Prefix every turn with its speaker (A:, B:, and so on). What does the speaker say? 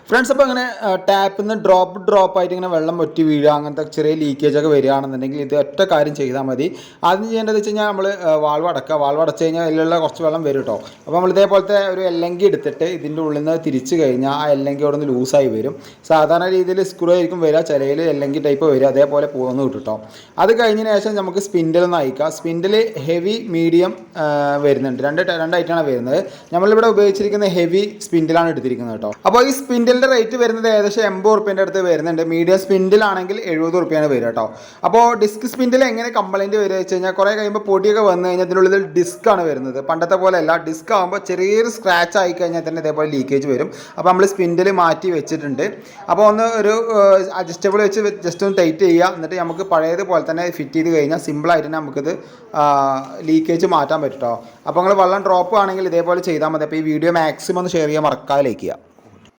A: Friends, അപ്പോൾ ഇങ്ങനെ ടാപ്പിൽ നിന്ന് ഡ്രോപ്പ് ആയിട്ട് ഇങ്ങനെ വെള്ളം ഒറ്റി വീഴുക, അങ്ങനത്തെ ചെറിയ ലീക്കേജ് ഒക്കെ വരികയാണെന്നുണ്ടെങ്കിൽ ഇത് ഒറ്റ കാര്യം ചെയ്താൽ മതി. ആദ്യം ചെയ്യേണ്ടത് വെച്ച് കഴിഞ്ഞാൽ നമ്മൾ വാൾവ് അടച്ച് കഴിഞ്ഞാൽ അതിലുള്ള കുറച്ച് വെള്ളം വരും കേട്ടോ. അപ്പോൾ നമ്മൾ ഇതേപോലത്തെ ഒരു എല്ലങ്കി എടുത്തിട്ട് ഇതിൻ്റെ ഉള്ളിൽ നിന്ന് തിരിച്ച് കഴിഞ്ഞാൽ ആ എല്ലങ്കി അവിടെ നിന്ന് ലൂസായി വരും. സാധാരണ രീതിയിൽ സ്ക്രൂ ആയിരിക്കും വരിക, ചിലയിൽ എല്ലങ്കി ടൈപ്പ് വരിക, അതേപോലെ പോകുന്നു കിട്ടും കേട്ടോ. അത് കഴിഞ്ഞതിന് ശേഷം നമുക്ക് സ്പിൻഡിലൊന്ന് അയക്കാം. സ്പിൻഡിൽ ഹെവി മീഡിയം വരുന്നുണ്ട്, രണ്ട് ഐറ്റമാണ് വരുന്നത്. നമ്മളിവിടെ ഉപയോഗിച്ചിരിക്കുന്ന ഹെവി സ്പിൻഡിലാണ് എടുത്തിരിക്കുന്നത് കേട്ടോ. അപ്പോൾ ഈ സ്പിൻഡിലിൻ്റെ റേറ്റ് വരുന്നത് ഏകദേശം 80 റുപ്യേൻ്റെ അടുത്ത് വരുന്നുണ്ട്. മീഡിയം സ്പിൻഡിലാണെങ്കിൽ 70 റുപ്യാണ് വരിക കേട്ടോ. അപ്പോൾ ഡിസ്ക് സ്പിൻഡിൽ എങ്ങനെ കംപ്ലൈൻറ്റ് വരിക വെച്ച് കഴിഞ്ഞാൽ കുറേ കഴിയുമ്പോൾ പൊടിയൊക്കെ വന്നു കഴിഞ്ഞാൽ ഇതിനുള്ളിൽ ഡിസ്ക്കാണ് വരുന്നത്. പണ്ടത്തെ പോലെ അല്ല, ഡിസ്ക് ആകുമ്പോൾ ചെറിയൊരു സ്ക്രാച്ച് ആയി കഴിഞ്ഞാൽ തന്നെ ഇതേപോലെ ലീക്കേജ് വരും. അപ്പോൾ നമ്മൾ സ്പിൻഡിൽ മാറ്റി വെച്ചിട്ടുണ്ട്. അപ്പോൾ ഒന്ന് ഒരു അഡ്ജസ്റ്റബിൾ വെച്ച് ജസ്റ്റ് ഒന്ന് ടൈറ്റ് ചെയ്യുക. എന്നിട്ട് നമുക്ക് പഴയതുപോലെ തന്നെ ഫിറ്റ് ചെയ്ത് കഴിഞ്ഞാൽ സിമ്പിളായിട്ട് തന്നെ നമുക്കിത് ലീക്കേജ് മാറ്റാൻ പറ്റും കേട്ടോ. അപ്പോൾ നിങ്ങൾ വെള്ളം ഡ്രോപ്പ് ആണെങ്കിൽ ഇതേപോലെ ചെയ്താൽ മതി. അപ്പോൾ ഈ വീഡിയോ മാക്സിമം ഒന്ന് ഷെയർ ചെയ്യാൻ മറക്കാതെ ലൈക്ക് ചെയ്യുക.